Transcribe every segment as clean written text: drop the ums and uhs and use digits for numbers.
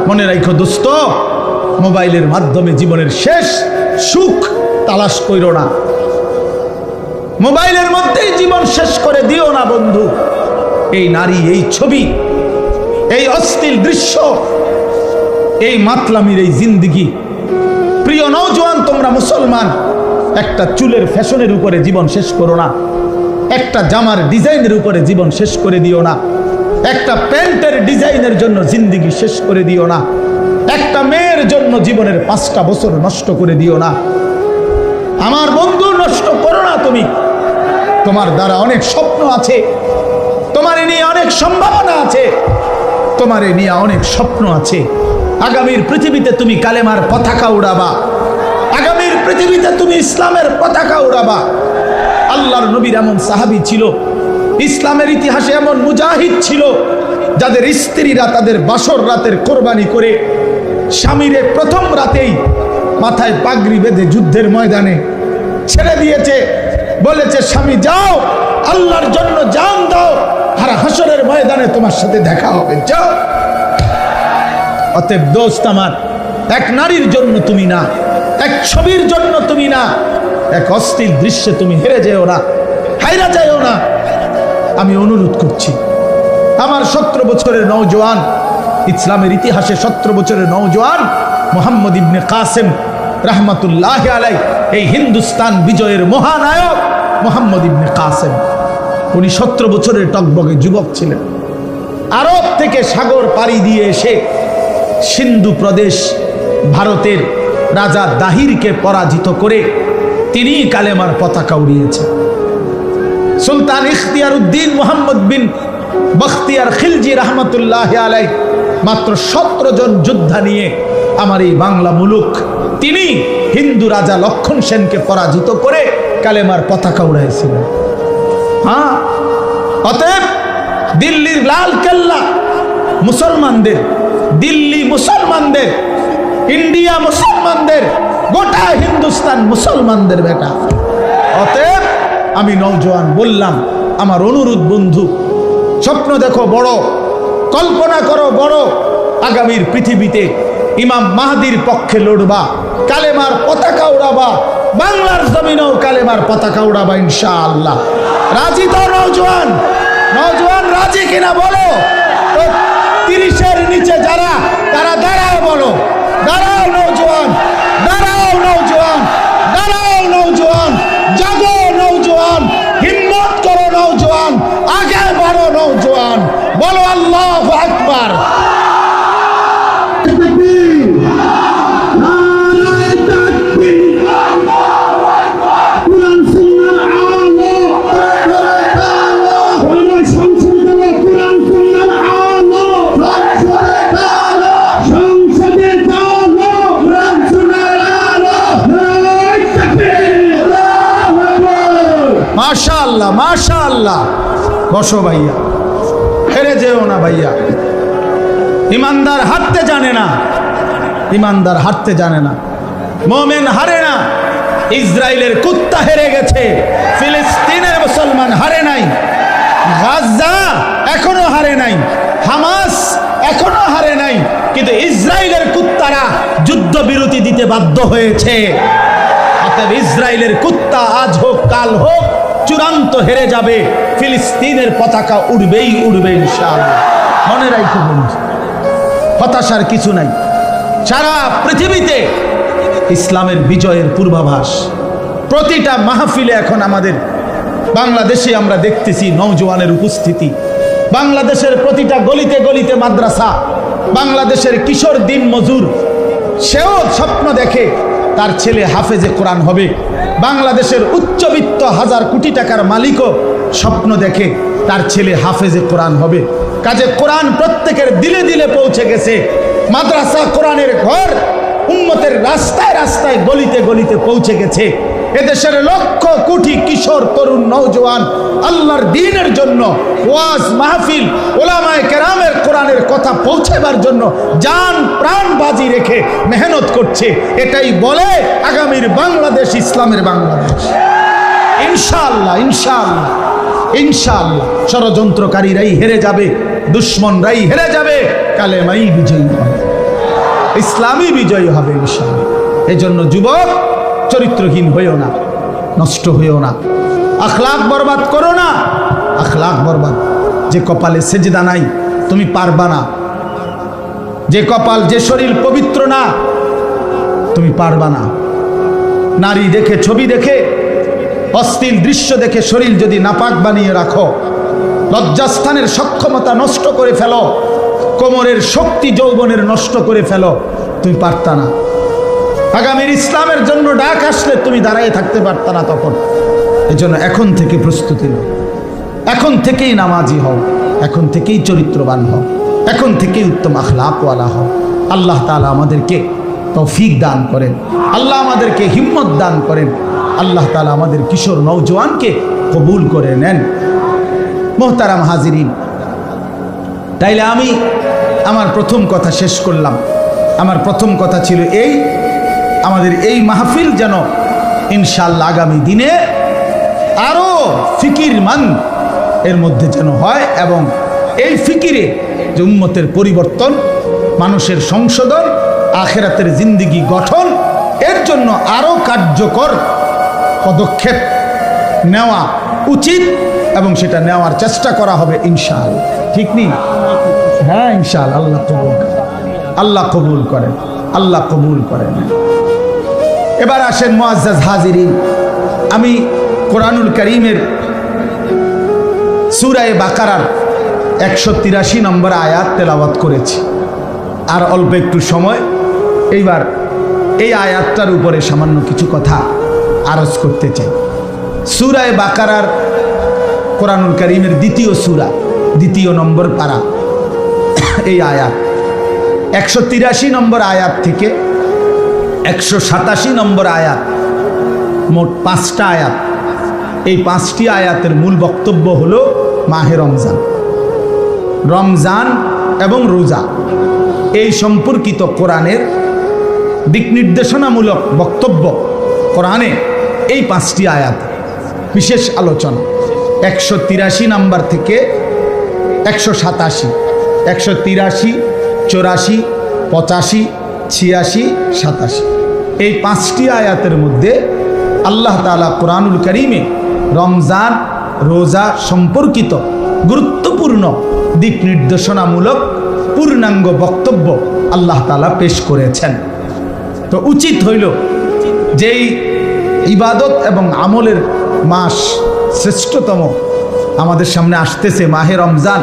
মনে রাখো দোস্ত, মোবাইলের মাধ্যমে জীবনের শেষ সুখ তালাশ কইরো না। মোবাইলের মধ্যেই জীবন শেষ করে দিও না বন্ধু। এই নারী, এই ছবি, এই অশ্লীল দৃশ্য, এই মাতলামির এই জিন্দিগি। প্রিয় নওজোয়ান, তোমরা মুসলমান, একটা চুলের ফ্যাশনের উপরে জীবন শেষ করো না, একটা জামার ডিজাইনের উপরে জীবন শেষ করে দিও না, একটা প্যান্টের ডিজাইনের জন্য জিন্দিগি শেষ করে দিও না, একটা মেয়ের জন্য জীবনের 5টা বছর নষ্ট করে দিও না। আমার বন্ধু, নষ্ট করো না তুমি। তোমার দ্বারা অনেক স্বপ্ন আছে, তোমার নিয়ে অনেক সম্ভাবনা আছে, তোমার নিয়ে অনেক স্বপ্ন আছে। আগামীর পৃথিবীতে তুমি কালেমার পতাকা উড়াবা, আগামীর পৃথিবীতে তুমি ইসলামের পতাকা উড়াবা। আল্লাহর নবীর এমন সাহাবী ছিল, ইসলামের ইতিহাসে এমন মুজাহিদ ছিল, যাদের স্ত্রীরা তাদের বাসর রাতের কোরবানি করে স্বামীরে প্রথম রাতেই মাথায় পাগড়ি বেঁধে যুদ্ধের ময়দানে ছেড়ে দিয়েছে। বলেছে, স্বামী যাও, আল্লাহর জন্য জান দাও, আর হাসরের ময়দানে তোমার সাথে দেখা হবে, যাও। অতএব দোস্ত আমার, এক নারীর জন্য তুমি না, এক ছবির জন্য তুমি না, এক অশ্লীল দৃশ্যে তুমি হেরে যেও না, হাইরা যাও না। আমি অনুরোধ করছি, আমার 17 বছরের নওজোয়ান, ইসলামের ইতিহাসে 17 বছরের নওজোয়ান মুহাম্মদ ইবনে কাসেম রাহমাতুল্লাহ আলাইহি, এই হিন্দুস্তান বিজয়ের মহানায়ক মুহাম্মদ ইবনে কাসেম, উনি 17 বছরের টকবগে যুবক ছিলেন। আরব থেকে সাগর পাড়ি দিয়ে এসে সিন্ধু প্রদেশ ভারতের রাজা দাহিরকে পরাজিত করে তিনি কালেমার পতাকা উড়িয়েছেন। সুলতান ইখতিয়ার উদ্দিন মুহাম্মদ বিন বখতিয়ার খিলজি রহমতুল্লাহ আলাইহি মাত্র 17 জন যোদ্ধা নিয়ে আমার এই বাংলা মুলুক, তিনি হিন্দু রাজা লক্ষণ সেনকে পরাজিত করে কালেমার পতাকা উড়াইছিলেন। হ্যাঁ, অতএব দিল্লির লাল কেল্লা মুসলমানদের, দিল্লি মুসলমানদের, ইন্ডিয়া মুসলমানদের, গোটা হিন্দুস্তান মুসলমানদের বেটা। অতএব আমি নওজোয়ান বললাম, আমার অনুরোধ বন্ধু, স্বপ্ন দেখো বড়, কল্পনা করো বড়, আগামীর পৃথিবীতে ইমাম মাহদির পক্ষে লড়বা, কালেমার পতাকা উড়াবা, বাংলার জমিনেও কালেমার পতাকা উড়াবা ইনশাআল্লাহ। রাজি তো নওজোয়ান? নওজোয়ান রাজি কিনা বলো? 30-এর নিচে যারা, তারা দাঁড়াও, বলো দাঁড়াও নওজোয়ান, দাঁড়াও নওজোয়ান, দাঁড়াও নওজোয়ান, জাগো নওজোয়ান, হিম্মত করো নওজোয়ান, আগে বাড়ো নওজোয়ান, বলো আল্লাহু আকবার। মাশাআল্লাহ, মাশাআল্লাহ। বসো ভাইয়া, হেরে যেও না ভাইয়া। ইমানদার হারতে জানে না, ইমানদার হারতে জানে না, মুমিন হারে না। ইসরায়েলের কুত্তা হেরে গেছে, ফিলিস্তিনের মুসলমান হারে নাই, গাজা এখনো হারে নাই, হামাস এখনো হারে নাই, কিন্তু ইসরায়েলের কুত্তারা যুদ্ধবিরতি দিতে বাধ্য হয়েছে। অতএব ইসরায়েলের কুত্তা আজ হোক কাল হোক চূড়ান্ত হেরে যাবে, ফিলিস্তিনের পতাকা উড়বেই উড়বে ইনশাআল্লাহ। মনে রাখো বন্ধু, হতাশার কিছু নাই। সারা পৃথিবীতে ইসলামের বিজয়ের পূর্বাভাস প্রতিটা মাহফিলে এখন আমাদের বাংলাদেশে আমরা দেখতেছি নওজোয়ানের উপস্থিতি। বাংলাদেশের প্রতিটা গলিতে গলিতে মাদ্রাসা, বাংলাদেশের কিশোর দিন মজুর, সেও স্বপ্ন দেখে তার ছেলে হাফেজে কোরআন হবে। বাংলাদেশের উচ্চবিত্ত 1000 কোটি টাকার মালিকও স্বপ্ন দেখে তার ছেলে হাফেজে কোরআন হবে। কাজে কোরআন প্রত্যেকের দিলে দিলে পৌঁছে গেছে। মাদ্রাসা কোরআনের ঘর উম্মতের রাস্তায় রাস্তায় গলিতে গলিতে পৌঁছে গেছে। এদেশের লক্ষ কোটি কিশোর তরুণ নওজোয়ান আল্লাহর দ্বীনের জন্য ওয়াজ মাহফিল, উলামায়ে কেরামের কোরআনের কথা পৌঁছাবার জন্য জান প্রাণ বাজি রেখে মেহনত করছে। এটাই বলে আগামীর বাংলাদেশ ইসলামের বাংলাদেশ ইনশাআল্লাহ, ইনশাআল্লাহ, ইনশাআল্লাহ। ষড়যন্ত্রকারীরাই হেরে যাবে, দুশ্মনরাই হেরে যাবে, কালেমাই বিজয়ী হবে। ইসলামই বিজয়ী হবে ইনশাআল্লাহ। এই জন্য যুবক, চরিত্রহীন হইও না, নষ্ট হইও না, আখলাক বরবাদ করো না। আখলাক বরবাদ, যে কপালে সেজদা নাই তুমি পারবা না, যে কপাল, যে শরীর পবিত্র না তুমি পারবা না। নারী দেখে, ছবি দেখে, অশ্লীল দৃশ্য দেখে শরীর যদি নাপাক বানিয়ে রাখো, লজ্জাস্থানের সক্ষমতা নষ্ট করে ফেলো, কোমরের শক্তি যৌবনের নষ্ট করে ফেলো, তুমি পারতা না। আগামীর ইসলামের জন্য ডাক আসলে তুমি দাঁড়ায় থাকতে পারতা না তখন। এজন্য এখন থেকে প্রস্তুতি নাও, এখন থেকেই নামাজি হও, এখন থেকেই চরিত্রবান হও, এখন থেকেই উত্তম আখলাকওয়ালা হও। আল্লাহ তাআলা আমাদেরকে তৌফিক দান করেন, আল্লাহ আমাদেরকে হিম্মত দান করেন, আল্লাহ তাআলা আমাদের কিশোর নওজোয়ানকে কবুল করে নেন। মোহতারাম হাজিরিন, তাইলে আমি আমার প্রথম কথা শেষ করলাম। আমার প্রথম কথা ছিল এই, আমাদের এই মাহফিল যেন ইনশাআল্লাহ আগামী দিনে আরো ফিকিরমান এর মধ্যে যেন হয়, এবং এই ফিকিরে যে উম্মতের পরিবর্তন, মানুষের সংশোধন, আখিরাতের জিন্দেগি গঠন, এর জন্য আরো কার্যকর পদক্ষেপ নেওয়া উচিত, এবং সেটা নেওয়ার চেষ্টা করা হবে ইনশাআল্লাহ। ঠিক নেই? হ্যাঁ ইনশাআল্লাহ। আল্লাহ কবুল করেন, আল্লাহ কবুল করেন, আল্লাহ কবুল করেন। এবার আসেন মুআজ্জাজ হাজিরিন, আমি কোরআনুল কারীমের সূরা বাকারার 183 নম্বর আয়াত তেলাওয়াত করেছি। আর অল্প একটু সময়, এইবার এই আয়াতটার উপরে সামান্য কিছু কথা আরজ করতে চাই। সূরা বাকারার কোরআনুল কারীমের দ্বিতীয় সূরা, দ্বিতীয় নম্বর পারা, এই আয়াত 183 নম্বর আয়াত থেকে 187 নম্বর আয়াত, মোট 5টা আয়াত। এই 5টি আয়াতের মূল বক্তব্য হলো মাহে রমজান, রমজান এবং রোজা, এই সম্পর্কিত কোরআনের দিক নির্দেশনামূলক বক্তব্য কোরআনে এই 5টি আয়াত বিশেষ আলোচনা। 183 নাম্বার থেকে 187, 183, 84, 85, 86, 87, এই 5টি আয়াতের মধ্যে আল্লাহ তাআলা কোরআনুল কারীমে রমজান রোজা সম্পর্কিত গুরুত্বপূর্ণ দিক নির্দেশনামূলক পূর্ণাঙ্গ বক্তব্য আল্লাহ তাআলা পেশ করেছেন। তো উচিত হইল যেই ইবাদত এবং আমলের মাস শ্রেষ্ঠতম আমাদের সামনে আসতেছে মাহে রমজান,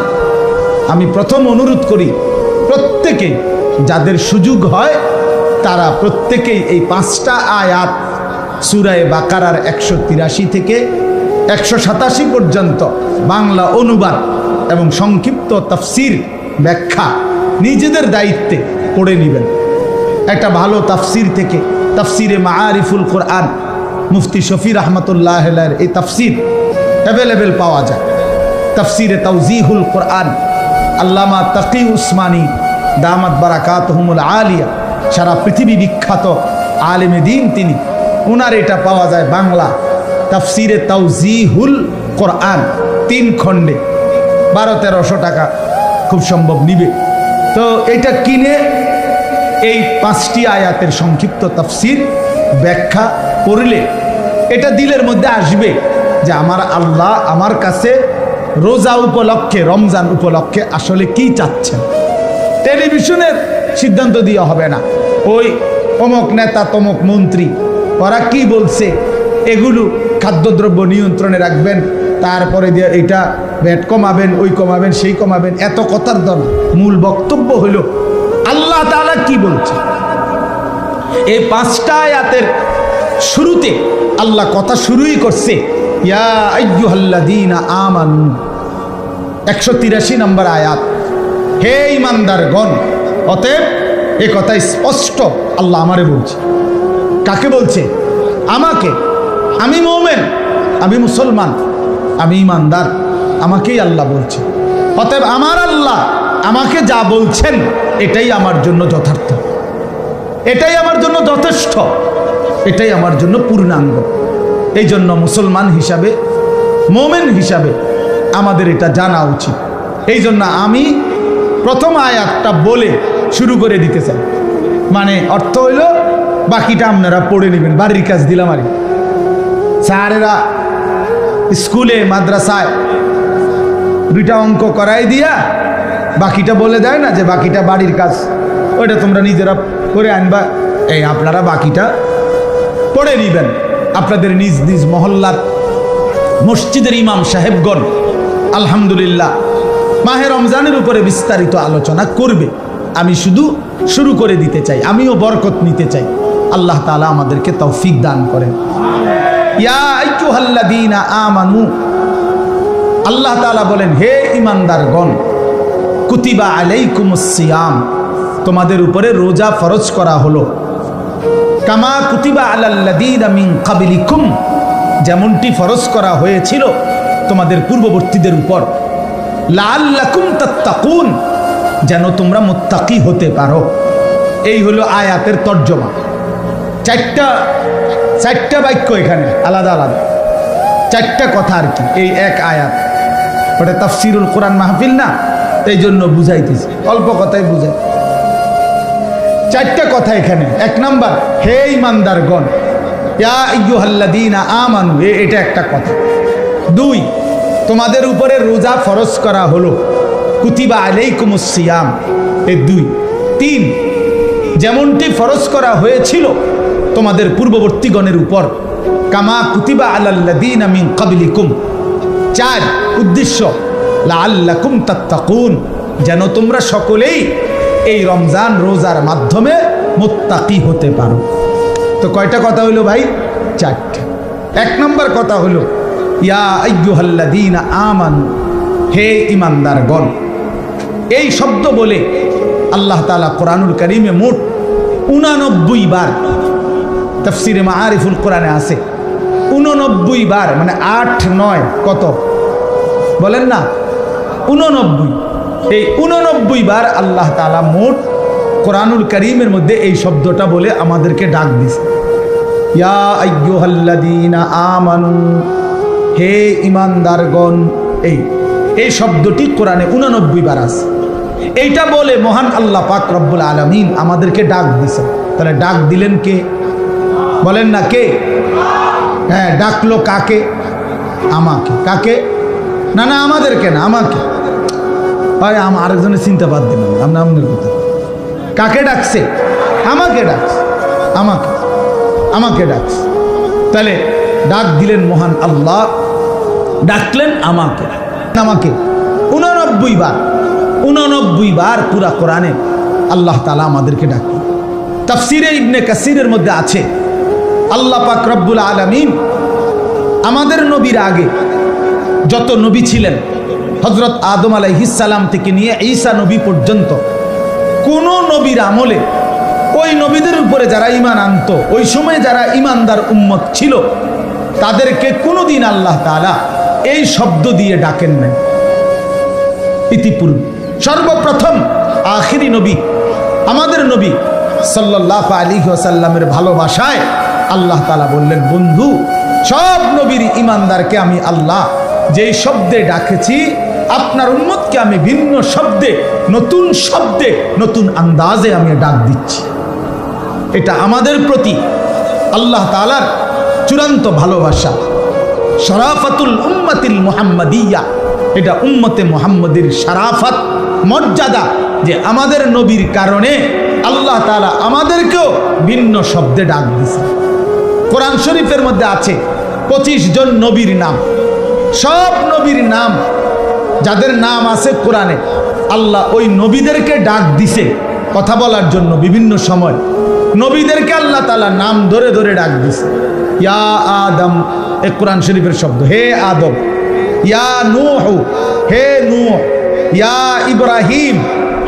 আমি প্রথম অনুরোধ করি প্রত্যেকেই, যাদের সুযোগ হয় তারা প্রত্যেকেই এই 5টা আয়াত সূরা বাকারার 183 থেকে 187 পর্যন্ত বাংলা অনুবাদ এবং সংক্ষিপ্ত তাফসির ব্যাখ্যা নিজেদের দায়িত্বে পড়ে নেবেন। একটা ভালো তাফসির থেকে, তাফসিরে মাআরিফুল কোরআন, মুফতি শফি রহমতুল্লাহ আলাইহির এই তাফসির অ্যাভেলেবেল পাওয়া যায়। তাফসিরে তাওজিহুল কোরআন, আল্লামা তাকি উসমানী দামাত বারাকাতুহুমুল আলিয়া, সারা পৃথিবী বিখ্যাত আলেমে দ্বীন তিনি, ওনার এটা পাওয়া যায় বাংলা। তাফসিরে তাওজিহুল কোরআন 3 খণ্ডে 1200-1300 টাকা খুব সম্ভব নিবে। তো এটা কিনে এই 5টি আয়াতের সংক্ষিপ্ত তাফসির ব্যাখ্যা পড়লে এটা দিলের মধ্যে আসবে যে আমার আল্লাহ আমার কাছে রোজা উপলক্ষে, রমজান উপলক্ষে আসলে কি চাচ্ছেন। টেলিভিশনের সিদ্ধান্ত দিয়ে হবে না, ওই অমুক নেতা তমুক মন্ত্রী ওরা কি বলছে এগুলো খাদ্যদ্রব্য নিয়ন্ত্রণে রাখবেন, তারপরে দিয়ে এটা ভ্যাট কমাবেন, ওই কমাবেন, সেই কমাবেন, এত কথার দল। মূল বক্তব্য হলো আল্লাহ তাআলা কি বলছে। এই 5টা আয়াতের শুরুতে আল্লাহ কথা শুরুই করছে ইয়া আইয়ুহাল্লাযীনা আমানু, 183 নম্বর আয়াত, হে ঈমানদারগণ। অতএব এই কথা স্পষ্ট আল্লাহ আমারে বলছে। কাকে বলছে? আমাকে। আমি মুমিন, আমি মুসলমান, আমি ঈমানদার, আমাকেই আল্লাহ বলছে। অতএব আমার আল্লাহ আমাকে যা বলছেন এটাই আমার জন্য যথার্থ, এটাই আমার জন্য যথেষ্ট, এটাই আমার জন্য পূর্ণাঙ্গ। এই জন্য মুসলমান হিসাবে, মুমিন হিসাবে আমাদের এটা জানা উচিত। এই জন্য আমি প্রথম আয়াতটা বলে শুরু করে দিতে চাই। মানে অর্থ হইল বাকিটা আপনারা পড়ে নেবেন, বাড়ির কাজ দিলাম। আর স্যারেরা স্কুলে মাদ্রাসায় 2টা অঙ্ক করাই দিয়া বাকিটা বলে দেয় না যে বাকিটা বাড়ির কাজ, ওইটা তোমরা নিজেরা করে আনবা। এই আপনারা বাকিটা পড়ে নিবেন। আপনাদের নিজ নিজ মহল্লার মসজিদের ইমাম সাহেবগণ আলহামদুলিল্লাহ মাহে রমজানের উপরে বিস্তারিত আলোচনা করবে। আমি শুধু শুরু করে দিতে চাই, আমিও বরকত নিতে চাই। আল্লাহ তাআলা আমাদেরকে তৌফিক দান করেন। ইয়া আইয়ুহাল্লাযীনা আমানু, আল্লাহ তাআলা বলেন হে ঈমানদারগণ, কুতিবা আলাইকুমুস সিয়াম, তোমাদের উপরে রোজা ফরজ করা হলো। কামা কুতিবা আলাল্লাযীনা মিন ক্বাবলিকুম, যেমনটি ফরজ করা হয়েছিল তোমাদের পূর্ববর্তীদের উপর। লাআল্লাকুম তাত্তাকুন, যেন তোমরা মুত্তাকি হতে পারো। এই হলো আয়াতের তর্জমা। চারটা বাক্য এখানে আলাদা আলাদা, 4টা কথা আর কি এই এক আয়াত। ওটা তাফসিরুল কোরআন মাহফিল না, এই জন্য বুঝাইতেছি, অল্প কথাই বুঝাই। 4টা কথা এখানে। 1 নাম্বার, হে ঈমানদারগণ, ইয়া আইয়ুহাল্লাযীনা আমানু, এটা একটা কথা। 2, তোমাদের উপরে রোজা ফরজ করা হলো, কুতিবা আলাইকুমুস সিয়াম, এই 2। 3, যেমনটি ফরজ করা হয়েছিল তোমাদের পূর্ববর্তীগণের উপর, কামা কুতিবা আলাল্লাযীনা মিন ক্বাবলিকুম। 4, উদ্দেশ্য লাআল্লাকুম তাত্তাকুন, যেন তোমরা সকলেই এই রমজান রোজার মাধ্যমে মুত্তাকি হতে পারো। তো কয়টা কথা হলো ভাই? 4টা। 1 নম্বর কথা হলো ইয়া আইয়ুহাল্লাযীনা আমানু, হে ঈমানদারগণ। এই শব্দ বলে আল্লাহ তাআলা কোরআনুল কারীমে মোট 89 বার, তাফসিরে মাআরিফুল কোরআনে আছে 89 বার, মানে 8 9 কত বলেন না, 89। এই 89 বার আল্লাহ তাআলা মোট কোরআনুল কারীমের মধ্যে এই শব্দটা বলে আমাদেরকে ডাক দিছে, ইয়া আইয়ুহাল্লাযীনা আমানু, হে ঈমানদারগণ। এই শব্দটি কোরআনে 89 বার আছে। এইটা বলে মহান আল্লাহ পাক রব্বুল আলামিন আমাদেরকে ডাক দিছে। তাহলে ডাক দিলেন কে? বলেন না কে? হ্যাঁ, ডাকলো কাকে? আমাকে। কাকে? না না আমাদেরকে না, আমাকে। আরে আরেকজনের চিন্তা বাদ দিলাম, আমরা আপনার কথা। কাকে ডাকছে? আমাকে ডাকছে, আমাকে ডাকছে। তাহলে ডাক দিলেন মহান আল্লাহ, ডাকলেন আমাকে। 89 বার পুরা কোরআনে আল্লাহ তাআলা আমাদেরকে ডাকলেন। তাফসিরে ইবনে কাসিরের মধ্যে আছে আল্লাহ পাক রব্বুল আলামিন আমাদের নবীর আগে যত নবী ছিলেন, হযরত আদম আলাইহিস সালাম থেকে নিয়ে ঈসা নবী পর্যন্ত, কোন নবীর আমলে ওই নবীদের উপরে যারা ঈমান আনতো, ওই সময় যারা ঈমানদার উম্মত ছিল, তাদেরকে কোনোদিন আল্লাহ তাআলা এই শব্দ দিয়ে ডাকেন নাই। ইতিপূর্বে সর্বপ্রথম আখিরি নবী আমাদের নবী সাল্লাল্লাহু আলাইহি ওয়াসাল্লামের ভালোবাসায় আল্লাহ তাআলা বললেন, বন্ধু, সব নবীর ঈমানদারকে আমি আল্লাহ যেই শব্দে ডাকেছি, আপনার উম্মতকে আমি ভিন্ন শব্দে, নতুন আন্দাজে আমি ডাক দিচ্ছি। এটা আমাদের প্রতি আল্লাহ তাআলার চূড়ান্ত ভালোবাসা, শরাফাতুল উম্মাতিল মুহাম্মাদিয়া। এটা উম্মতে মুহাম্মাদির শরাফত, মর্যাদা, যে আমাদের নবীর কারণে আল্লাহ তাআলা আমাদেরকেও ভিন্ন শব্দে ডাক দিয়েছে। কোরআন শরীফের মধ্যে আছে 25 জন নবীর নাম। সব নবীর নাম, যাদের নাম আছে কোরআনে, আল্লাহ ওই নবীদেরকে ডাক দিছে কথা বলার জন্য। বিভিন্ন সময় নবীদেরকে আল্লাহ তাআলা নাম ধরে ধরে ডাক দিছে। ইয়া আদম, এ কোরআন শরীফের শব্দ, হে আদম। ইয়া নূহ, হে নূহ। ইয়া ইব্রাহিম,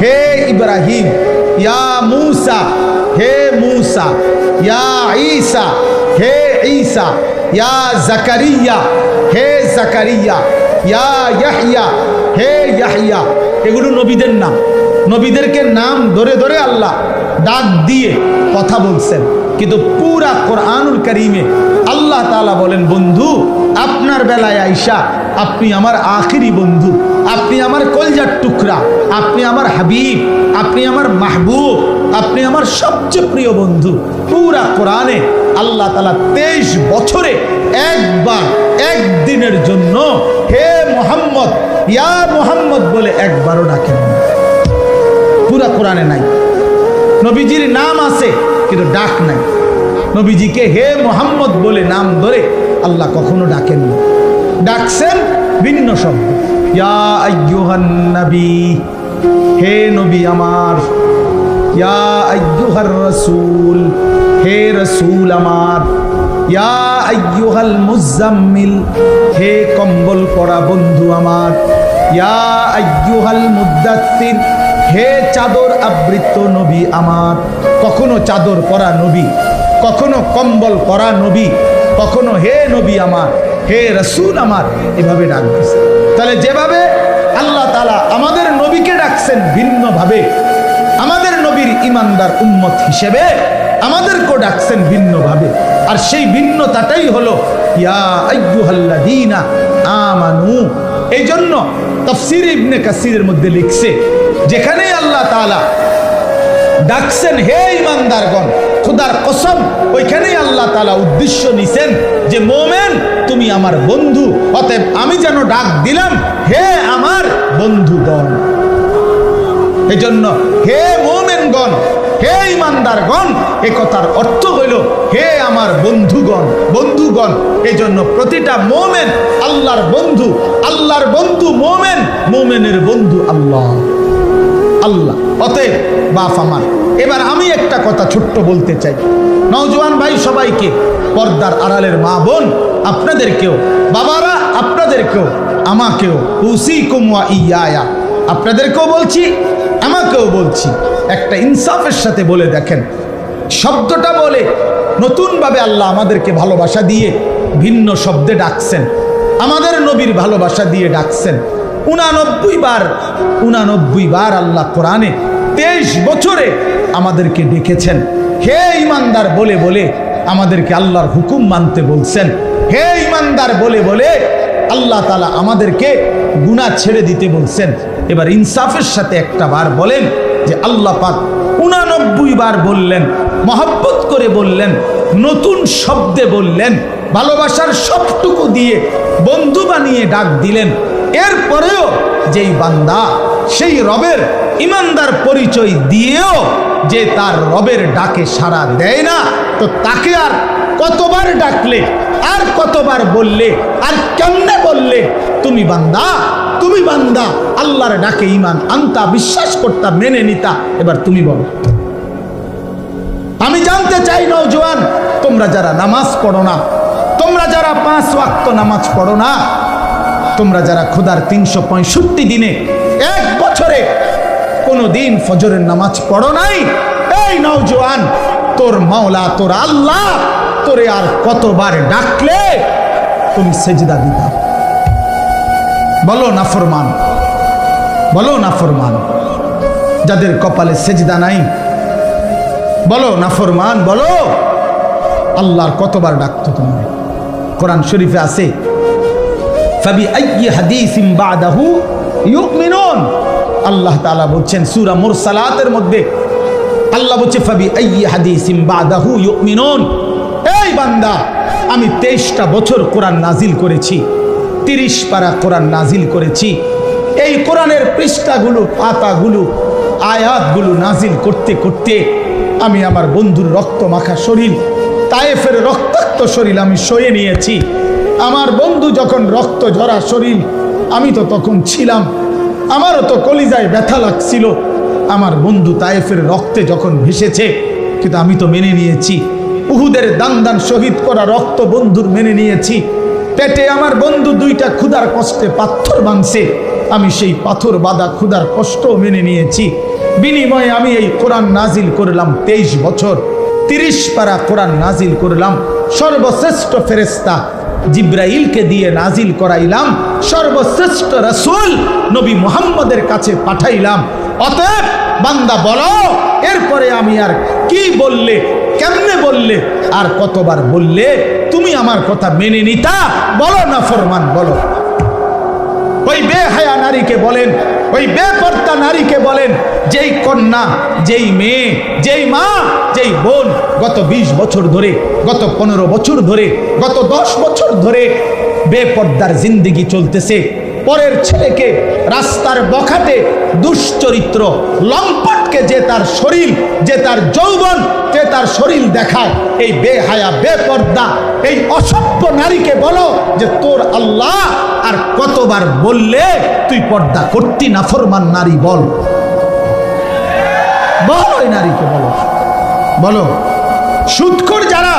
হে ইব্রাহিম। ইয়া মূসা, হে মূসা। ইয়া ঈসা, হে ঈসা। ইয়া জাকারিয়া, হে জাকারিয়া। ইয়া ইয়াহইয়া, হে ইয়াহইয়া। এগুলো নবীদের নাম। নবীদেরকে নাম ধরে ধরে আল্লাহ ডাক দিয়ে কথা বলছেন। কিন্তু পুরা কোরআনুল কারীমে আল্লাহ তাআলা বলেন, বন্ধু, আপনার বেলায় আইসা আপনি আমার আখিরি বন্ধু, আপনি আমার কলজার টুকরা, আপনি আমার হাবিব, আপনি আমার মাহবুব, আপনি আমার সবচেয়ে প্রিয় বন্ধু। পুরা কোরআনে আল্লাহ তাআলা 23 বছরে একবার একদিনের জন্য হে মুহাম্মদ, ইয়া মুহাম্মদ বলে একবারও ডাকেন না। পুরা কোরআনে নাই। নবীজির নাম আছে কিন্তু ডাক নাই। নবীজিকে হে মুহাম্মদ বলে নাম ধরে আল্লাহ কখনো ডাকেন না। ডাকছেন ভিন্ন শব্দ, ইয়া আইয়ুহান নবী, হে নবী আমার, ইয়া আইয়ুহার রাসূল, হে রাসূল আমার, ইয়া আইয়ুহাল মুজাম্মিল, হে কম্বল পরা বন্ধু আমার, ইয়া আইয়ুহাল মুদ্দাত্তির, হে চাদর আবৃত নবী আমার। কখনো চাদর পরা নবী, কখনো কম্বল পরা নবী, কখনো হে নবী আমার, হে রাসূল আমার, এভাবে ডাক দিয়েছে। তাহলে যেভাবে আল্লাহ তাআলা আমাদের নবীকে ডাকছেন ভিন্নভাবে, আমাদের নবীর ঈমানদার উম্মত হিসেবে আমাদেরকেও ডাকছেন ভিন্নভাবে। আর সেই ভিন্নতাটাই হলো ইয়া আইয়ুহাল্লাযীনা আমানু। এই জন্য তাফসীর ইবনে কাসিরের মধ্যে লিখছে, যেখানেই আল্লাহ তাআলা ডাকছেন হে ঈমানদারগণ, খোদার কসম ওইখানেই আল্লাহ তাআলা উদ্দেশ্য নিছেন যে মোমেন তুমি আমার বন্ধু, অতএব আমি যেন ডাক দিলাম হে আমার বন্ধুগণ। এই জন্য হে মোমেনগণ, হে ঈমানদারগণ, এ কথার অর্থ হইল হে আমার বন্ধুগণ, বন্ধুগণ। এই জন্য প্রতিটা মোমেন আল্লাহর বন্ধু, আল্লাহর বন্ধু মোমেন, মোমেনের বন্ধু আল্লাহ, আল্লাহ। অতএব বাপ আমার, এবার আমি একটা কথা ছোট্ট বলতে চাই, নওজোয়ান ভাই সবাইকে, পর্দার আড়ালের মা বোন আপনাদেরকেও, বাবারা আপনাদেরকেও, আমাকেও, উসিকুম ওয়া ইয়া, আপনাদেরকেও বলছি আমাকেও বলছি, একটা ইনসাফের সাথে বলে দেখেন, শব্দটা বলে নতুনভাবে আল্লাহ আমাদেরকে ভালোবাসা দিয়ে ভিন্ন শব্দে ডাকছেন, আমাদের নবীর ভালোবাসা দিয়ে ডাকছেন 89 বার আল্লাহ কোরআনে 23 বছরে আমাদেরকে ডেকেছেন। হে ঈমানদার বলে বলে আমাদেরকে আল্লাহর হুকুম মানতে বলছেন। হে ঈমানদার বলে বলে আল্লাহ তাআলা আমাদেরকে গুনাহ ছেড়ে দিতে বলছেন। এবার ইনসাফের সাথে একটা বার বলেন যে আল্লাহ পাক 89 বার বললেন, মহব্বত করে বললেন, নতুন শব্দে বললেন, ভালোবাসার সবটুকু দিয়ে বন্ধু বানিয়ে ডাক দিলেন। এরপরেও যেই বান্দা সেই রবের ঈমানদার পরিচয় দিয়েও যে তার রবের ডাকে সাড়া দেয় না, তো তাকে আর কতবার ডাকলে, আর কতবার বললে, আর কেমনে বললে তুমি বান্দা, তুমি বান্দা, আল্লাহর ডাকে ঈমান আনতা, বিশ্বাস করতা, মেনে নিতা। এবার তুমি বলো। আমি জানতে চাই নওজোয়ান, তোমরা যারা নামাজ পড়ো না, তোমরা যারা 5 ওয়াক্ত নামাজ পড়ো না, তোমরা যারা খোদার 365 দিনে এক বছরে কোনো দিন ফজরের নামাজ পড়ো নাই, এই নওজোয়ান, তোর মাওলা, তোর আল্লাহ তোরে আর কতবার ডাকলে তুমি সেজদা দিতা? বলো নাফরমান, বলো নাফরমান, যাদের কপালে সেজদা নাই, বলো নাফরমান, বলো আল্লাহর কতবার ডাকতো তোমার? কোরআন শরীফে আছে ফাবি আইয়ি হাদিসিন বাদাহু ইউমিনুন। আল্লাহ তাআলা বলছেন সূরা মুরসালাতের মধ্যে, আল্লাহ বলছে ফাবি আইয়ি হাদিসিন বাদাহু ইউমিনুন। এই বান্দা, আমি 23টা বছর কোরআন নাজিল করেছি, 30 পারা কোরআন নাজিল করেছি। এই কোরআনের পৃষ্ঠাগুলো, পাতাগুলো, আয়াতগুলো নাজিল করতে করতে আমি আমার বন্ধুর রক্ত মাখা শরীর, তায়েফের রক্তাক্ত শরীর আমি সয়ে নিয়েছি। আমার বন্ধু যখন রক্ত ঝরা শরীর, আমি তো তখন ছিলাম, আমারও তো কলিজায় ব্যথা লাগছিল। আমার বন্ধু তায়েফের রক্তে যখন ভেসেছে, কিন্তু আমি তো মেনে নিয়েছি। উহুদের দান দান শহীদ করা রক্ত বন্ধুর মেনে নিয়েছি। পেটে আমার বন্ধু 2টা ক্ষুধার কষ্টে পাথর ভাঙছে, আমি সেই পাথর বাঁধা ক্ষুধার কষ্ট মেনে নিয়েছি। বিনিময়ে আমি এই কোরআন নাজিল করলাম 23 বছর, 30 পারা কোরআন নাজিল করলাম। সর্বশ্রেষ্ঠ ফেরেশতা জিব্রাইলকে দিয়ে নাজিল করাইলাম, সর্বশ্রেষ্ঠ রাসূল নবী মুহাম্মদের কাছে পাঠাইলাম। অতএব বান্দা বলো, এরপরে আমি আর কি বললে, কেমনে বললে, আর কতবার বললে তুমি আমার কথা মেনে নিতা? বলো না ফরমান, বলো। ওই বেহায়া নারীকে বলেন, ওই বেপর্দা নারীকে বলেন, যেই কন্যা, যেই মেয়ে, যেই মা, যেই বোন গত 20 বছর ধরে, গত 15 বছর ধরে, গত 10 বছর ধরে বেপর্দার জিন্দেগি চলতেছে, পরের ছেলেকে রাস্তার বখাটে দুশ্চরিত্র লম্পটকে যে তার শরীর, যে তার যৌবন, যে তার শরীর দেখায়, এই বেহায়া বেপর্দা এই অসভ্য নারীকে বলো যে তোর আল্লাহ আর কতবার বললে তুই পর্দা করতি নাফরমান নারী, বল বল, ওই নারীকে বলো, বলো। সুদখোর যারা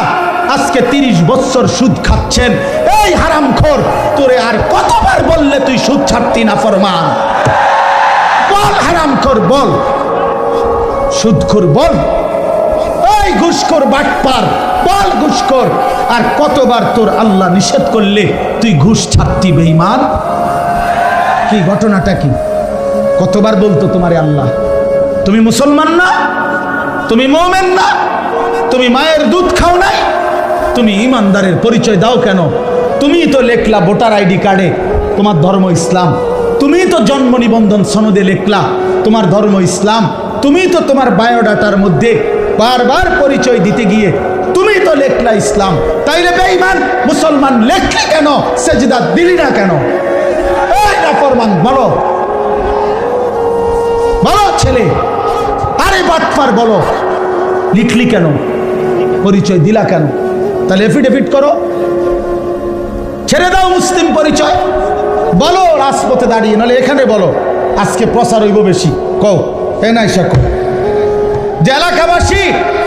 আজকে 30 বছর সুদ খাচ্ছেন, এই হারামখোর, তোরে আর কতবার বললে তুই সুদ ছাড়তি নাফরমান, বল হারামখোর, বল সুদখোর, বল এই ঘুষখোর বাটপার, বল ঘুষখোর, আর কতবার তোর আল্লাহ নিষেধ করলে তুই ঘুষ ছাড়তি বেঈমান? কি ঘটনাটা কি? কতবার বলতো তোমারে আল্লাহ? তুমি মুসলমান না? তুমি মুমিন না? তুমি মায়ের দুধ খাও নাই? তুমি ইমানদারের পরিচয় দাও কেন? তুমি তো লেখলা ভোটার আইডি কার্ডে তোমার ধর্ম ইসলাম, তুমি তো জন্ম নিবন্ধন সনদে লেখলা তোমার ধর্ম ইসলাম, তুমি তো তোমার বায়োডাটার মধ্যে বারবার পরিচয় দিতে গিয়ে তুমি তো লেখলা ইসলাম, তাইলে বেঈমান মুসলমান লেখলি কেন? সেজদা দিলি না কেন? এই নাফরমান, বলো বলো ছেলে, আরে বাটপার বলো, লিখলি কেন? পরিচয় দিলা কেন? তাহলে এফিডেভিট করো, ছেড়ে দাও মুসলিম পরিচয়, বলো রাজপথে দাঁড়িয়ে, নাহলে এখানে বলো, আজকে প্রচার হইব বেশি, কও এ নাই সাক্ষ্য। যে এলাকাবাসী,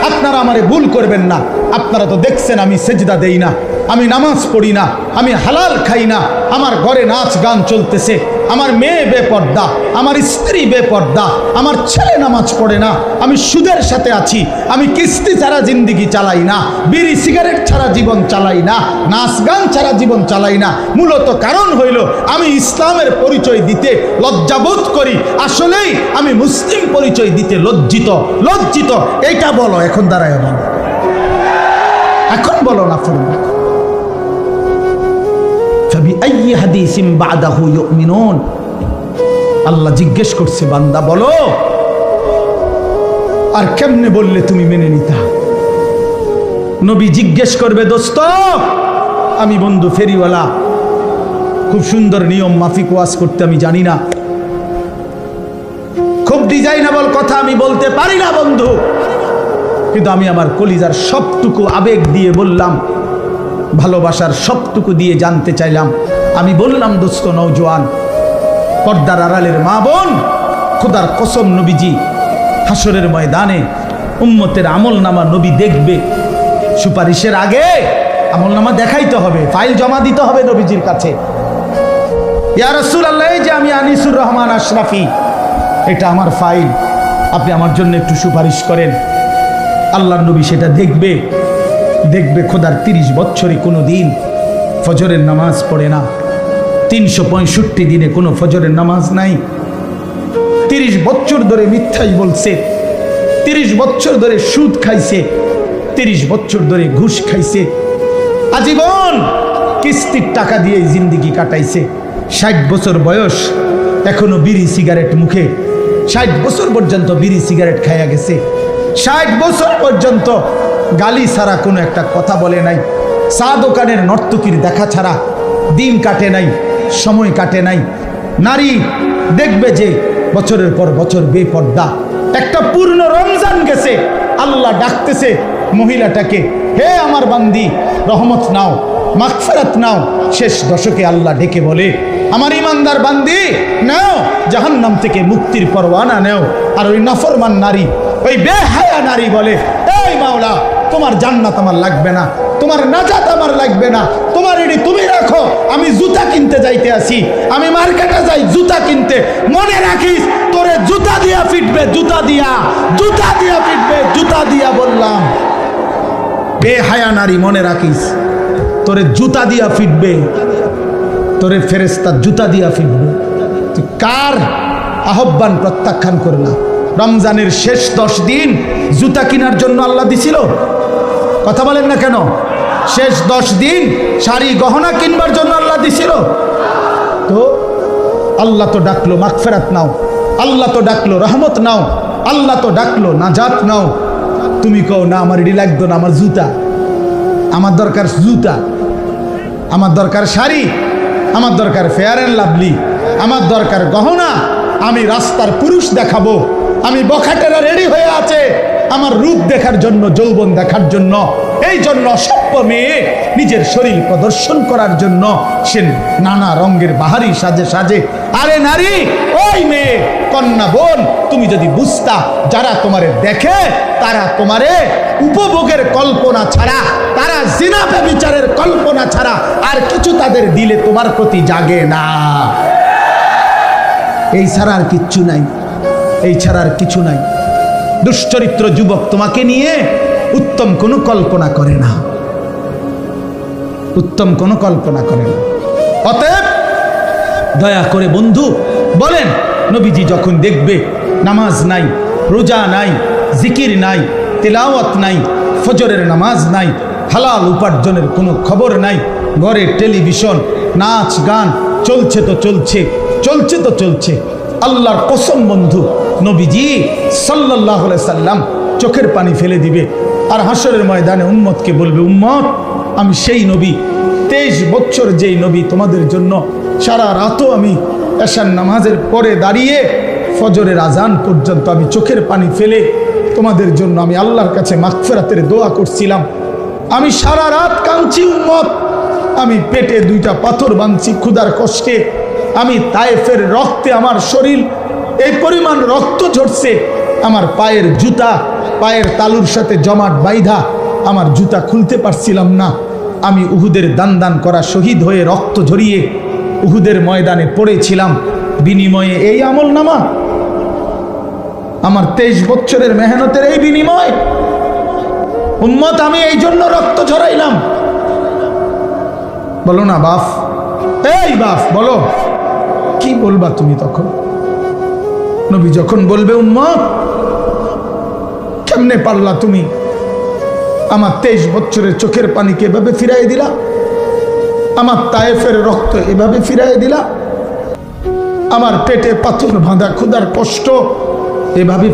আপনারা আমারে ভুল করবেন না, আপনারা তো দেখছেন আমি সেজদা দেই না, আমি নামাজ পড়ি না, আমি হালাল খাই না, আমার ঘরে নাচ গান চলতেছে, আমার মেয়ে বেপর্দা, আমার স্ত্রী বেপর্দা, আমার ছেলে নামাজ পড়ে না, আমি সুদের সাথে আছি, আমি কিস্তি ছাড়া জিন্দিগি চালাই না, বিড়ি সিগারেট ছাড়া জীবন চালাই না, নাচ গান ছাড়া জীবন চালাই না। মূলত কারণ হইল আমি ইসলামের পরিচয় দিতে লজ্জাবোধ করি, আসলেই আমি মুসলিম পরিচয় দিতে লজ্জিত। এইটা বলো, এখন দাঁড়ায় বলো, এখন বলো না ফরমান। আল্লাহ জিজ্ঞেস করছে, বান্দা বলো আর কেমনে বললে তুমি মেনে নিতা? নবী জিজ্ঞেস করবে, দোস্ত আমি বন্ধু ফেরিওয়ালা, খুব সুন্দর নিয়ম মাফিক ওয়াজ করতে আমি জানি না, খুব ডিজাইনেবল কথা আমি বলতে পারি না বন্ধু, কিন্তু আমি আমার কলিজার সবটুকু আবেগ দিয়ে বললাম, ভালোবাসার সবটুকু দিয়ে জানতে চাইলাম। আমি বললাম, দোস্ত নওজোয়ান, পর্দার আড়ালের মা বোন, খোদার কসম নবীজি হাসরের ময়দানে উম্মতের আমলনামা নবী দেখবে, সুপারিশের আগে আমলনামা দেখাইতে হবে, ফাইল জমা দিতে হবে নবীজির কাছে। ইয়া রাসূলুল্লাহ, যে আমি আনিসুর রহমান আশরাফি, এটা আমার ফাইল, আপনি আমার জন্য একটু সুপারিশ করেন। আল্লাহর নবী সেটা দেখবে, খোদার 30 বছরে কোনো দিন ফজরের নামাজ পড়ে না, 365 দিনে কোনো ফজরের নামাজ নাই, 30 বছর ধরে মিথ্যাই বলছে, 30 বছর ধরে সুদ খাইছে, 30 বছর ধরে ঘুষ খাইছে, আজীবন কিস্তির টাকা দিয়ে জিন্দিগি কাটাইছে, 60 বছর বয়স এখনো বিড়ি সিগারেট মুখে, 60 বছর পর্যন্ত বিড়ি সিগারেট খাইয়া গেছে, 60 বছর পর্যন্ত গালি ছাড়া কোনো একটা কথা বলে নাই, চা দোকানের নর্তকীর দেখা ছাড়া দিন কাটে নাই, সময় কাটে নাই। নারী দেখবে যে বছরের পর বছর বেপর্দা, একটা পূর্ণ রমজান গেছে, আল্লাহ ডাকতেছে মহিলাটাকে, হে আমার বান্দি রহমত নাও, মাগফিরাত নাও। শেষ দশকে আল্লাহ ডেকে বলে, আমার ইমানদার বান্দি নাও, জাহান্নাম থেকে মুক্তির পরওয়ানা নাও। আর ওই নাফরমান নারী, ওই বেহায়া নারী বলে, এই মাওলা তোমার জান্নাত আমার লাগবে না, তোমার নাজাত আমার লাগবে না, তোমার এডি তুমি রাখো, আমি জুতা কিনতে যাইতে আসি, আমি মার্কেটে যাই জুতা কিনতে, মনে রাখিস তোরে জুতা দিয়া ফিটবে, জুতা দিয়া ফিটবে, জুতা দিয়া বললাম। বেহায়া নারী, মনে রাখিস তোরে জুতা দিয়া ফিটবে, তোরে ফেরেশতা জুতা দিয়া ফিটবে। তুই কার আহ্বান প্রত্যাখ্যান করলা? রমজানের শেষ 10 দিন জুতা কেনার জন্য আল্লাহ দিছিল? কথা বলেন না কেন? শেষ 10 দিন শাড়ি গহনা কিনবার জন্য আল্লাহ দিছিল? তো আল্লাহ তো ডাকলো মাগফিরাত নাও, আল্লাহ তো ডাকলো রহমত নাও, আল্লাহ তো ডাকলো নাজাত নাও। তুমি কও না আমার এটি লাগতো না, আমার জুতা, আমার দরকার জুতা, আমার দরকার শাড়ি, আমার দরকার ফেয়ার অ্যান্ড লাভলি, আমার দরকার গহনা, আমি রাস্তার পুরুষ দেখাবো, আমি বখাটেরা রেডি হয়ে আছে আমার রূপ দেখার জন্য, যৌবন দেখার জন্য। এই জন্য অসভ্য মেয়ে নিজের শরীর প্রদর্শন করার জন্য সে নানা রঙের বাহারি সাজে সাজে। আরে নারী, ওই মেয়ে কন্যা বোন, তুমি যদি বুঝতা যারা তোমারে দেখে তারা তোমারে উপভোগের কল্পনা ছাড়া, তারা জিনা ব্যভিচারের কল্পনা ছাড়া আর কিছু তাদের দিলে তোমার প্রতি জাগে না। এই ছাড়া আর কিচ্ছু নাই, এই ছাড়া আর কিছু নাই। দুশ্চরিত্র যুবক তোমাকে নিয়ে উত্তম কোনো কল্পনা করে না, উত্তম কোনো কল্পনা করে না। অতএব দয়া করে বন্ধু বলেন, নবীজি যখন দেখবে নামাজ নাই, রোজা নাই, জিকির নাই, তেলাওয়াত নাই, ফজরের নামাজ নাই, হালাল উপার্জনের কোনো খবর নাই, ঘরে টেলিভিশন, নাচ গান চলছে তো চলছে, চলছে তো চলছে, আল্লাহর কসম বন্ধু নবীজি সাল্লাল্লাহু আলাইহি সাল্লাম চোখের পানি ফেলে দিবে আর হাসরের ময়দানে উম্মতকে বলবে, উম্মত আমি সেই নবী, 23 বছর যেই নবী তোমাদের জন্য সারা রাতও আমি এশার নামাজের পরে দাঁড়িয়ে ফজরের আজান পর্যন্ত আমি চোখের পানি ফেলে তোমাদের জন্য আমি আল্লাহর কাছে মাগফিরাতের দোয়া করছিলাম। আমি সারা রাত কাঁদছি উম্মত, আমি পেটে 2টা পাথর বাঁধছি ক্ষুধার কষ্টে, আমি তায়েফের রক্তে আমার শরীর এই পরিমাণ রক্ত ঝরছে, আমার পায়ের জুতা পায়ের তালুর সাথে জমাট বাইধা আমার জুতা খুলতে পারছিলাম না। আমি উহুদের দান দান করা শহীদ হয়ে রক্ত ঝরিয়ে উহুদের ময়দানে পড়েছিলাম, বিনিময়ে এই আমল নামা, আমার 23 বছরের মেহনতের এই বিনিময়। উম্মত আমি এই জন্য রক্ত ঝরাইলাম। বলো না বাপ, এই বাপ বলো, কি বলবা তুমি তখন? নবী যখন বলবে, উম্মত কেমনে পারলা তুমি আমার 23 বছরের চোখের পানিকে এভাবে ফিরাই দিলা, আমার তায়েফের রক্ত এভাবে ফিরাই দিলা, আমার পেটে পাথর বাঁধা ক্ষুধার কষ্ট এভাবে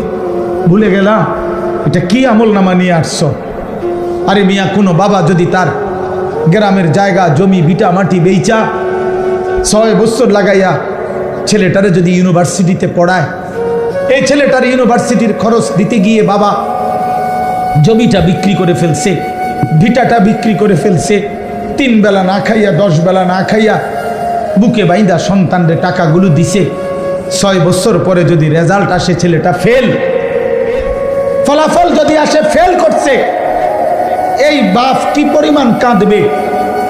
ভুলে গেলা? এটা কি আমল নামা নিয়ে আসছো? আরে মিয়া, কোনো বাবা যদি তার গ্রামের জায়গা জমি ভিটা মাটি বেচা 6 বছর লাগাইয়া ছেলেটারে যদি ইউনিভার্সিটিতে পড়ায়, এই ছেলেটার ইউনিভার্সিটির খরচ দিতে গিয়ে বাবা জমিটা বিক্রি করে ফেলছে, ভিটাটা বিক্রি করে ফেলছে, 3 বেলা না খাইয়া 10 বেলা না খাইয়া বুকে বাইন্দা সন্তানরে টাকাগুলো দিছে। 6 বছর পরে যদি রেজাল্ট আসে ছেলেটা ফেল, ফলাফল যদি আসে ফেল করছে, এই বাপ কি পরিমাণ কাঁদবে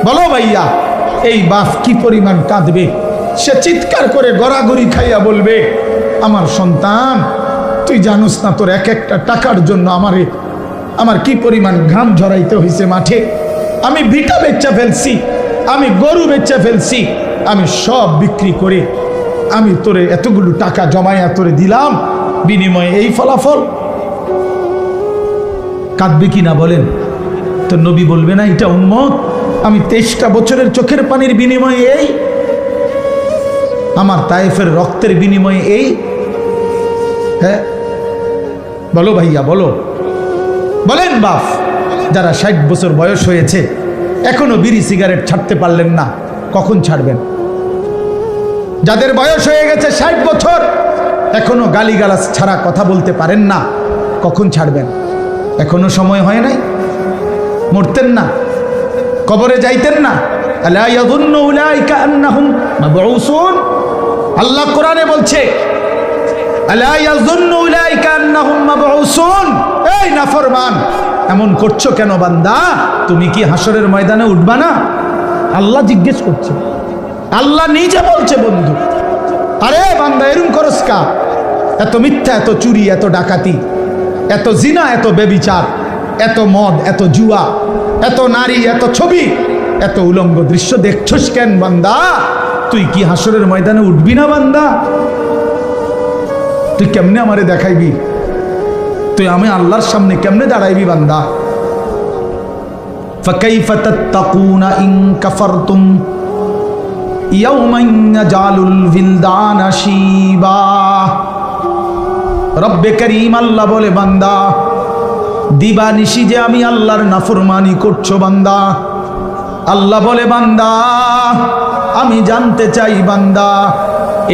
বলো ভাইয়া? এই বাপ কি পরিমাণ কাঁদবে? সে চিৎকার করে গড়াগড়ি খাইয়া বলবে, আমার সন্তান তুই জানোস না তোর এক একটা টাকার জন্য আমার কি পরিমাণ ঘাম ঝরাইতে হয়েছে মাঠে, আমি ভিটা বেচা ফেলছি, আমি গরু বেচা ফেলছি, আমি সব বিক্রি করে আমি তোরে এতগুলো টাকা জমাইয়া তোরে দিলাম, বিনিময়ে এই ফলাফল। কাঁদবে কি না বলেন? তো নবী বলবে না, এটা উম্মত আমি 23টা বছরের চোখের পানির বিনিময়ে এই, আমার তায়েফের রক্তের বিনিময়ে এই। হ্যাঁ বলো ভাইয়া, বলো, বলেন বাপ, যারা 60 বছর বয়স হয়েছে এখনো বিড়ি সিগারেট ছাড়তে পারলেন না, কখন ছাড়বেন? যাদের বয়স হয়ে গেছে 60 বছর এখনো গালিগালাজ ছাড়া কথা বলতে পারেন না, কখন ছাড়বেন? এখনো সময় হয় নাই? মরতেন না? কবরে যাইতেন না? আলা ইয়াযুন্নু উলাইকা আন্নাহুম মাবউসুন। আল্লাহ কোরআনে বলছে, আলা ইয়াযুন্নু উলাইকা আন্নাহুম মাবউসুন। এই নাফরমান, এমন করছো কেন বান্দা? তুমি কি হাসরের ময়দানে উঠবা না? আল্লাহ জিজ্ঞেস করছে, আল্লাহ নিজে বলছে বন্ধু, আরে বান্দা এরকম করস কা? এত মিথ্যা, এত চুরি, এত ডাকাতি, এত জিনা, এত বেবিচার, এত মদ, এত জুয়া, এত নারী, এত ছবি, এত উলঙ্গ দৃশ্য দেখছস কেন বান্দা? তুই কি হাসরের ময়দানে উঠবি না বান্দা? তুই কেমনে আমারে দেখাইবি? তুই আমি আল্লাহর সামনে কেমনে দাঁড়াইবি বান্দা? ফাকাইফা তাত্তাকুনা ইন কাফারতুম, ইয়াউমান ইয়াজালুল বিলদানা শিবা। রব্বে করিম আল্লাহ বলে, বান্দা দিবানিশি যে আমি আল্লাহর নাফরমানি করছো বান্দা। আল্লাহ বলে, বান্দা আমি জানতে চাই বান্দা,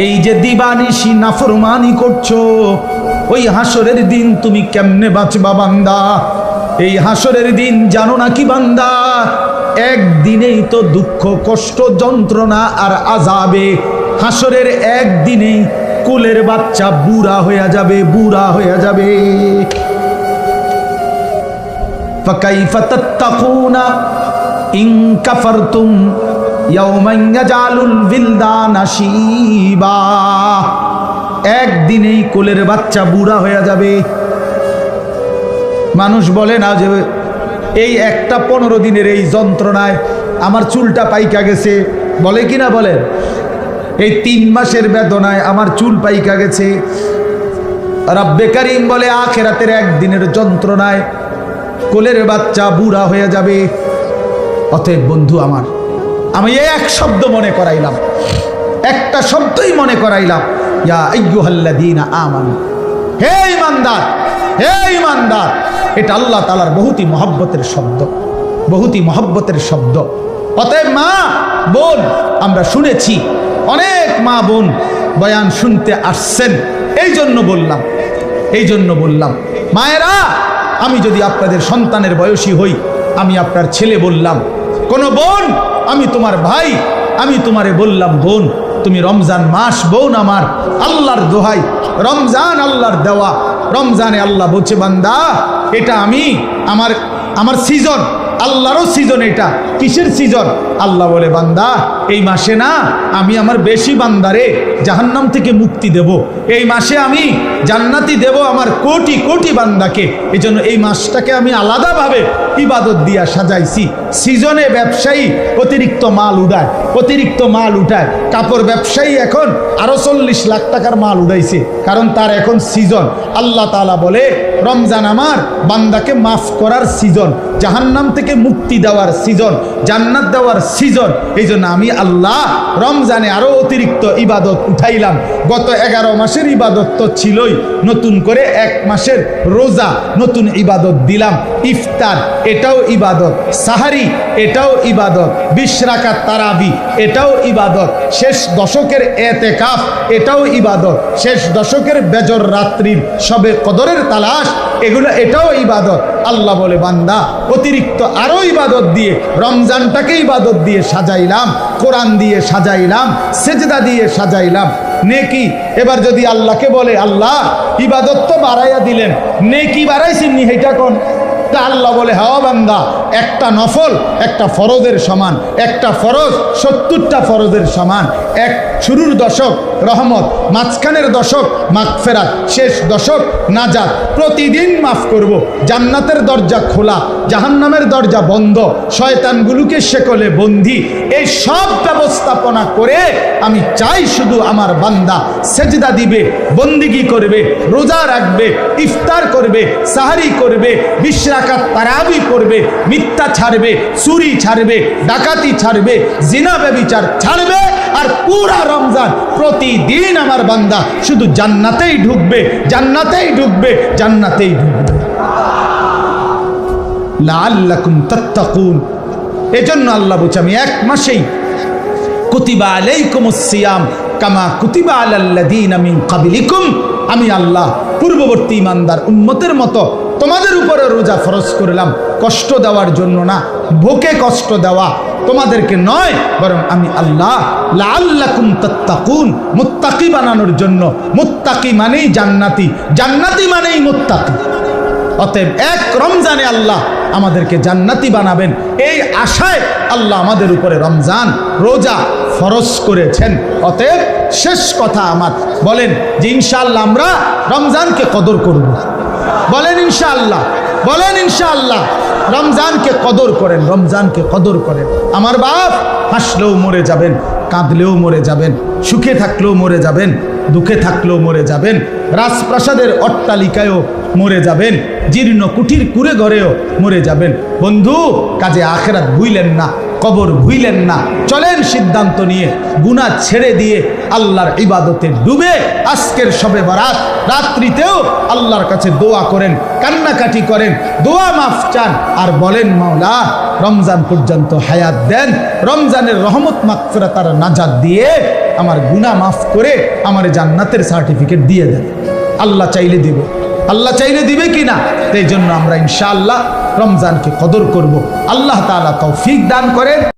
এই যে দিবানিশি নাফরমানি করছো, ওই হাসরের দিন তুমি কেমনে বাঁচবা বান্দা? এই হাসরের দিন জানো নাকি বান্দা, একদিনেই তো দুঃখ কষ্ট যন্ত্রণা আর আযাবে। হাসরের একদিনেই কোলের বাচ্চা বুড়া হয়ে যাবে, বুড়া হয়ে যাবে। ফাকাইফা তাত্তাকুনা ইন কাফারতুম ইয়াওমান ইয়াজালুল বিলদানা শিবা। একদিনেই কোলের বাচ্চা বুড়া হয়ে যাবে। মানুষ বলে না যে এই একটা 15 দিনের এই যন্ত্রণায় আমার চুলটা পাইকা গেছে, বলে কি না বলেন? এই 3 মাসের বেদনায় আমার চুল পাইকা গেছে। রব্বে করিম বলে, আখিরাতের একদিনের যন্ত্রণায় কোলের বাচ্চা বুড়া হয়ে যাবে। অতএব বন্ধু আমার, আমি এক শব্দ মনে করাইলাম, একটা শব্দই মনে করাইলাম, ইয়া আইয়ুহাল্লাযীনা আমানু, হে ঈমানদার, হে ঈমানদার। এটা আল্লাহ তাআলার বহুতই মহব্বতের শব্দ, বহুতই মহব্বতের শব্দ। অতএব মা বোন, আমরা শুনেছি অনেক মা বোন বয়ান শুনতে আসছেন, এই জন্য বললাম, এই জন্য বললাম মায়েরা, আমি যদি আপনাদের সন্তানের বয়সী হই, আমি আপনার ছেলে বললাম, কোন বোন আমি তোমার ভাই, আমি তোমারে বললাম বোন, তুমি রমজান মাস বোন আমার, আল্লাহর দোহাই, রমজান আল্লাহর দেওয়া। রমজানে আল্লাহ বলছে, বান্দা এটা আমি আমার সিজন, আল্লাহরও সিজন। এটা কিসের সিজন? আল্লাহ বলে, বান্দা এই মাসে না আমি আমার বেশি বান্দারে জাহান্নাম থেকে মুক্তি দেব, এই মাসে আমি জান্নাতি দেব আমার কোটি কোটি বান্দাকে। এই জন্য এই মাসটাকে আমি আলাদাভাবে ইবাদত দিয়া সাজাইছি। সিজনে ব্যবসায়ী অতিরিক্ত মাল উঠায়, অতিরিক্ত মাল উঠায়। কাপড় ব্যবসায়ী এখন আরো 40 লাখ টাকার মাল উঠাইছে, কারণ তার এখন সিজন। আল্লাহ তাআলা বলে, রমজান আমার বান্দাকে মাফ করার সিজন, জাহান্নাম থেকে মুক্তি দেওয়ার সিজন, জান্নাত দেওয়ার সিজন। এই জন্য আমি আল্লাহ রমজানে আরো অতিরিক্ত ইবাদত উঠাইলাম। গত 11 মাসের ইবাদত তো ছিলই, নতুন করে 1 মাসের রোজা নতুন ইবাদত দিলাম। ইফতার এটাও ইবাদত, সাহারি এটাও ইবাদত, 20 রাকাত তারাবি এটাও ইবাদত, শেষ দশকের এতেকাফ এটাও ইবাদত, শেষ দশকের বেজর রাত্রির সবে কদরের তালাশ এগুলো এটাও ইবাদত। আল্লাহ বলে, বান্দা অতিরিক্ত আরো ইবাদত দিয়ে রমজানটাকে ইবাদত দিয়ে সাজাইলাম, কোরআন দিয়ে সাজাইলাম, সেজদা দিয়ে সাজাইলাম। নেকি এবার যদি আল্লাহকে বলে, আল্লাহ ইবাদত তো বাড়াইয়া দিলেন, নেকি বাড়াইছেন এটা কোন? তা আল্লাহ বলে, হ্যাঁ বান্দা, একটা নফল একটা ফরজের সমান, একটা ফরজ 70টা ফরজের সমান। এক শুরুর দশক রহমত, মাঝখানের দশক মাগফিরাত, শেষ দশক নাজাত। প্রতিদিন মাফ করব, জান্নাতের দরজা খোলা, জাহান্নামের দরজা বন্ধ, শয়তানগুলোকে শেকলে বন্দি। এই সব ব্যবস্থাপনা করে আমি চাই শুধু আমার বান্দা সেজদা দিবে, বন্দিগি করবে, রোজা রাখবে, ইফতার করবে, সাহারি করবে, 20 রাকাত তারাবি পড়বে, মিথ্যা ছাড়বে, চুরি ছাড়বে, ডাকাতি ছাড়বে, জিনা ব্যভিচার ছাড়বে। আর পুরা রমজান প্রতিদিন আমার বান্দা শুধু জান্নাতেই ঢুকবে, জান্নাতেই ঢুকবে, জান্নাতেই ঢুকবে। লাআল্লাকুম তাত্তাকুন। এজন্য আল্লাহ বলছে, আমি 1 মাসেই কুতিবা আলাইকুমুস সিয়াম কামা কুতিবা আলাল্লাযীনা মিন ক্বাবলিকুম, আমি আল্লাহ পূর্ববর্তী ইমানদার উম্মতের মতো তোমাদের উপরে রোজা ফরজ করলাম, কষ্ট দেওয়ার জন্য না, ভোকে কষ্ট দেওয়া তোমাদেরকে নয়, বরং আমি আল্লাহ লাআল্লাকুম তাত্তাকুন, মুত্তাকি বানানোর জন্য। মুত্তাকি মানেই জান্নাতি, জান্নাতি মানেই মুত্তাকি। অতএব 1 রমজানে আল্লাহ আমাদেরকে জান্নাতি বানাবেন, এই আশায় আল্লাহ আমাদের উপরে রমজান রোজা ফরজ করেছেন। অতএব শেষ কথা আমার, বলেন যে ইনশাআল্লাহ আমরা রমজানকে কদর করব। বলেন ইনশাআল্লাহ, বলেন ইনশাআল্লাহ। রমজানকে কদর করেন, রমজানকে কদর করেন। আমার বাপ হাসলেও মরে যাবেন, কাঁদলেও মরে যাবেন, সুখে থাকলেও মরে যাবেন, দুঃখে থাকলেও মরে যাবেন, রাজপ্রাসাদের অট্টালিকায়ও মরে যাবেন, জীর্ণ কুঠির কুড়ে ঘরেও মরে যাবেন। বন্ধু, কাজে আখিরাত ভুইলেন না। কবর ভুইলেন না। চলেন সিদ্ধান্ত নিয়ে গুনাহ ছেড়ে দিয়ে আল্লাহর ইবাদতে ডুবে আজকের শবে বরাত রাত্রিতেও আল্লাহর কাছে দোয়া করেন, কান্নাকাটি করেন, দোয়া মাফ চান আর বলেন, মাওলা রমজান পর্যন্ত হায়াত দেন, রমজানের রহমত মাগফিরাত আর নাজাত দিয়ে আমার গুনাহ মাফ করে আমার জান্নাতের সার্টিফিকেট দিয়ে দেন। আল্লাহ চাইলে দিবে, আল্লাহ চাইলে দিবে কিনা। এই জন্য আমরা ইনশাআল্লাহ রমজানকে কদর করব। আল্লাহ তাআলা তৌফিক দান করেন।